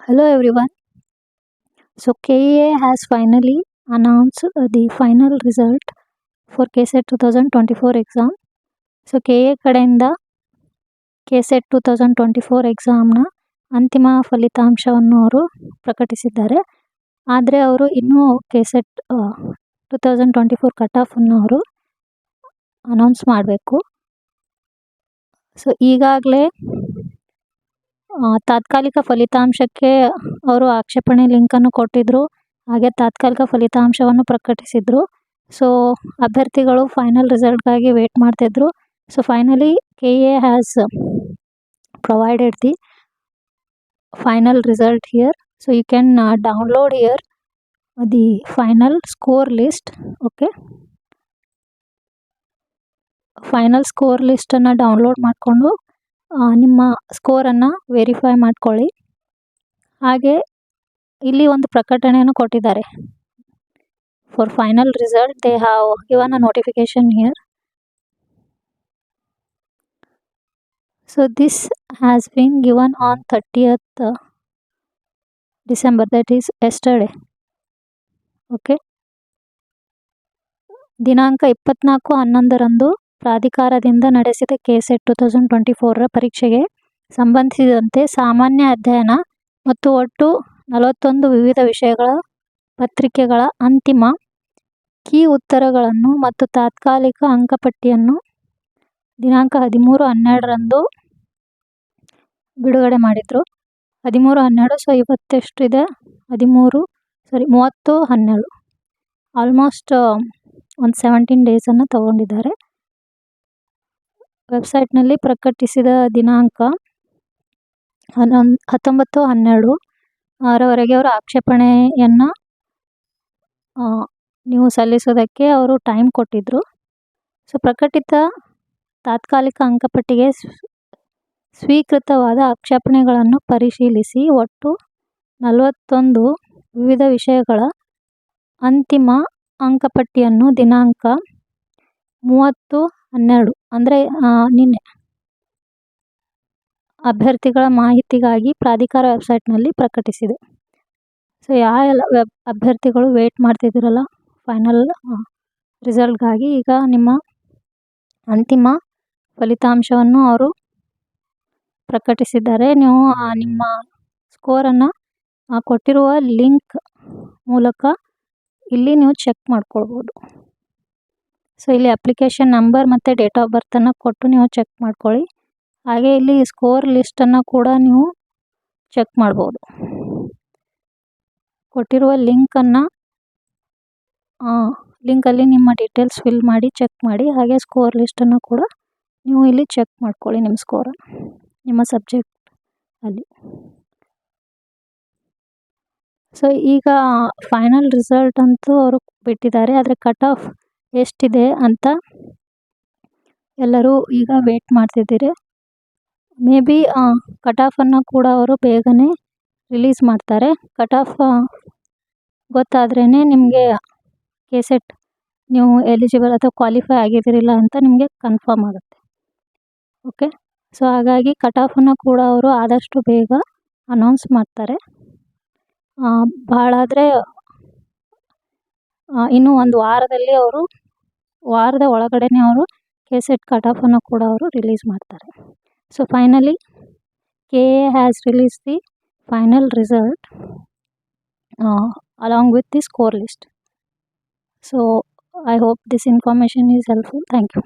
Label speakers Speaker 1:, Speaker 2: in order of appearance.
Speaker 1: Hello everyone. So KEA has finally announced the final result for KSET 2024 exam. So KEA ಕಡೆಯಿಂದ KSET 2024 ಎಕ್ಸಾಮ್ನ ಅಂತಿಮ ಫಲಿತಾಂಶವನ್ನು ಅವರು ಪ್ರಕಟಿಸಿದ್ದಾರೆ. ಆದರೆ ಅವರು ಇನ್ನೂ KSET 2024 ಕಟ್ ಆಫನ್ನು ಅವರು ಅನೌನ್ಸ್ ಮಾಡಬೇಕು. ಸೊ ಈಗಾಗಲೇ ತಾತ್ಕಾಲಿಕ ಫಲಿತಾಂಶಕ್ಕೆ ಅವರು ಆಕ್ಷೇಪಣೆ ಲಿಂಕನ್ನು ಕೊಟ್ಟಿದ್ದರು. ಹಾಗೆ ತಾತ್ಕಾಲಿಕ ಫಲಿತಾಂಶವನ್ನು ಪ್ರಕಟಿಸಿದರು. ಸೊ ಅಭ್ಯರ್ಥಿಗಳು ಫೈನಲ್ ರಿಸಲ್ಟ್ಗಾಗಿ ವೇಟ್ ಮಾಡ್ತಿದ್ರು. So finally KEA has provided the final result here. So you can download here the final score list. Okay, final score ಲಿಸ್ಟನ್ನು ಡೌನ್ಲೋಡ್ ಮಾಡಿಕೊಂಡು ನಿಮ್ಮ ಸ್ಕೋರನ್ನು ವೆರಿಫೈ ಮಾಡ್ಕೊಳ್ಳಿ. ಹಾಗೆ ಇಲ್ಲಿ ಒಂದು ಪ್ರಕಟಣೆಯನ್ನು ಕೊಟ್ಟಿದ್ದಾರೆ. For final result they have given a notification here. So this has been given on 30th December, that is yesterday. Okay, ದಿನಾಂಕ 24/11ರಂದು ಪ್ರಾಧಿಕಾರದಿಂದ ನಡೆಸಿದ KSET 2024 ಪರೀಕ್ಷೆಗೆ ಸಂಬಂಧಿಸಿದಂತೆ ಸಾಮಾನ್ಯ ಅಧ್ಯಯನ ಮತ್ತು ಒಟ್ಟು 41 ವಿವಿಧ ವಿಷಯಗಳ ಪತ್ರಿಕೆಗಳ ಅಂತಿಮ ಕೀ ಉತ್ತರಗಳನ್ನು ಮತ್ತು ತಾತ್ಕಾಲಿಕ ಅಂಕಪಟ್ಟಿಯನ್ನು ದಿನಾಂಕ 13/12ರಂದು ಬಿಡುಗಡೆ ಮಾಡಿದರು. 13/12. ಸೊ ಇವತ್ತೆಷ್ಟಿದೆ? 30/12. ಆಲ್ಮೋಸ್ಟ್ ಒಂದು 17 ಡೇಸನ್ನು ತಗೊಂಡಿದ್ದಾರೆ. ವೆಬ್ಸೈಟ್ನಲ್ಲಿ ಪ್ರಕಟಿಸಿದ ದಿನಾಂಕ 19/12 ರವರೆಗೆ ಅವರ ಆಕ್ಷೇಪಣೆಯನ್ನು ನೀವು ಸಲ್ಲಿಸೋದಕ್ಕೆ ಅವರು ಟೈಮ್ ಕೊಟ್ಟಿದ್ದರು. ಸೊ ಪ್ರಕಟಿತ ತಾತ್ಕಾಲಿಕ ಅಂಕಪಟ್ಟಿಗೆ ಸ್ವೀಕೃತವಾದ ಆಕ್ಷೇಪಣೆಗಳನ್ನು ಪರಿಶೀಲಿಸಿ ಒಟ್ಟು 41 ವಿವಿಧ ವಿಷಯಗಳ ಅಂತಿಮ ಅಂಕಪಟ್ಟಿಯನ್ನು ದಿನಾಂಕ 30/12 ಅಂದರೆ ನಿನ್ನೆ ಅಭ್ಯರ್ಥಿಗಳ ಮಾಹಿತಿಗಾಗಿ ಪ್ರಾಧಿಕಾರ ವೆಬ್ಸೈಟ್ನಲ್ಲಿ ಪ್ರಕಟಿಸಿದೆ. ಸೊ ಯಾವ ಅಭ್ಯರ್ಥಿಗಳು ವೇಟ್ ಮಾಡ್ತಿದ್ದೀರಲ್ಲ ಫೈನಲ್ ರಿಸಲ್ಟ್ಗಾಗಿ, ಈಗ ನಿಮ್ಮ ಅಂತಿಮ ಫಲಿತಾಂಶವನ್ನು ಅವರು ಪ್ರಕಟಿಸಿದ್ದಾರೆ. ನೀವು ನಿಮ್ಮ ಸ್ಕೋರನ್ನು ಕೊಟ್ಟಿರುವ ಲಿಂಕ್ ಮೂಲಕ ಇಲ್ಲಿ ನೀವು ಚೆಕ್ ಮಾಡ್ಕೊಳ್ಬೋದು. ಸೊ ಇಲ್ಲಿ ಅಪ್ಲಿಕೇಶನ್ ನಂಬರ್ ಮತ್ತು ಡೇಟ್ ಆಫ್ ಬರ್ತನ್ನು ಕೊಟ್ಟು ನೀವು ಚೆಕ್ ಮಾಡ್ಕೊಳ್ಳಿ. ಹಾಗೆ ಇಲ್ಲಿ ಸ್ಕೋರ್ ಲಿಸ್ಟನ್ನು ಕೂಡ ನೀವು ಚೆಕ್ ಮಾಡ್ಬೋದು. ಕೊಟ್ಟಿರುವ ಲಿಂಕಲ್ಲಿ ನಿಮ್ಮ ಡೀಟೇಲ್ಸ್ ಫಿಲ್ ಮಾಡಿ ಚೆಕ್ ಮಾಡಿ. ಹಾಗೆ ಸ್ಕೋರ್ ಲಿಸ್ಟನ್ನು ಕೂಡ ನೀವು ಇಲ್ಲಿ ಚೆಕ್ ಮಾಡ್ಕೊಳ್ಳಿ, ನಿಮ್ಮ ಸ್ಕೋರನ್ನು ನಿಮ್ಮ ಸಬ್ಜೆಕ್ಟ್ ಅಲ್ಲಿ. ಸೊ ಈಗ ಫೈನಲ್ ರಿಸಲ್ಟ್ ಅಂತೂ ಅವರು ಬಿಟ್ಟಿದ್ದಾರೆ. ಆದರೆ ಕಟ್ ಆಫ್ ಎಷ್ಟಿದೆ ಅಂತ ಎಲ್ಲರೂ ಈಗ ವೇಟ್ ಮಾಡ್ತಿದ್ದೀರಿ. ಮೇ ಬಿ ಕಟ್ ಆಫನ್ನು ಕೂಡ ಅವರು ಬೇಗನೆ ರಿಲೀಸ್ ಮಾಡ್ತಾರೆ. ಕಟ್ ಆಫ್ ಗೊತ್ತಾದ್ರೇ ನಿಮಗೆ KSET ನೀವು ಎಲಿಜಿಬಲ್ ಅಥವಾ ಕ್ವಾಲಿಫೈ ಆಗಿದ್ದೀರಿಲ್ಲ ಅಂತ ನಿಮಗೆ ಕನ್ಫರ್ಮ್ ಆಗುತ್ತೆ. ಓಕೆ, ಸೊ ಹಾಗಾಗಿ ಕಟ್ ಆಫನ್ನು ಕೂಡ ಅವರು ಆದಷ್ಟು ಬೇಗ ಅನೌನ್ಸ್ ಮಾಡ್ತಾರೆ. ಭಾಳ ಆದರೆ ಇನ್ನೂ ಒಂದು ವಾರದಲ್ಲಿ ವಾರದ ಒಳಗಡೆನೇ ಅವರು KSET ಕಟ್ ಆಫನ್ನು ಕೂಡ ಅವರು ರಿಲೀಸ್ ಮಾಡ್ತಾರೆ. So finally KEA has release the final result along with the score list. So I hope this information is helpful. Thank you.